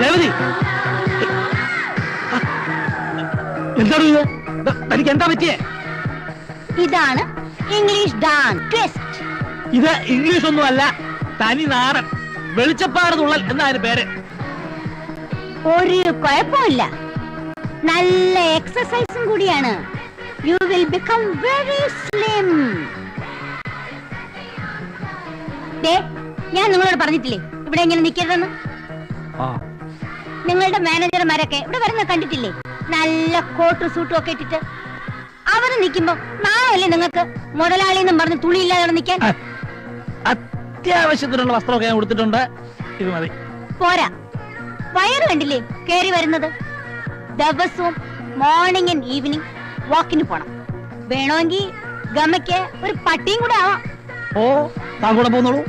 രേവതി, എന്താണ് ഇത്? തനിക്ക് എന്താ പറ്റിയേ? ഇതാണ് ഇംഗ്ലീഷ് ഡാൻസ് ട്വിസ്റ്റ്. ഇത് ഇംഗ്ലീഷ് ഒന്നും അല്ല, തനി നാടൻ വെളിച്ചപ്പാട് തുള്ളൽ എന്നതിന് പേര്. ഒരു കുഴപ്പമില്ല, നല്ല എക്സസൈസും കൂടിയാണ്. You will become very slim. ഞാൻ നിങ്ങളോട് പറഞ്ഞിട്ടില്ലേ ഇവിടെ ഇങ്ങനെ നിൽക്കരുതെന്ന്? നിങ്ങളുടെ മാനേജർമാരൊക്കെ ഇവിടെ വരുന്ന കണ്ടിട്ടില്ലേ? നല്ല കോട്ടും സൂട്ടും ഒക്കെ ഇട്ടിട്ട് അവര് നിൽക്കുമ്പോ നാളല്ലേ നിങ്ങൾക്ക് മുതലാളി എന്നും പറഞ്ഞ് തുണിയില്ലാതെ നിൽക്കാൻ? അത്യാവശ്യത്തിനുള്ള വസ്ത്രമൊക്കെ ഞാൻ കൊടുത്തിട്ടുണ്ട്, ഇത് മതി. പോരാ, വയറ് കണ്ടില്ലേ കേറി വരുന്നത്? ദിവസവും മോർണിംഗ് ആൻഡ് ഈവനിങ് വാക്കിന് പോണം. വേണമെങ്കിൽ ഗമയ്ക്ക് ഒരു പട്ടിയും കൂടെ ആവാം. ഓ, താൻ കൂടെ പോന്നോളൂ.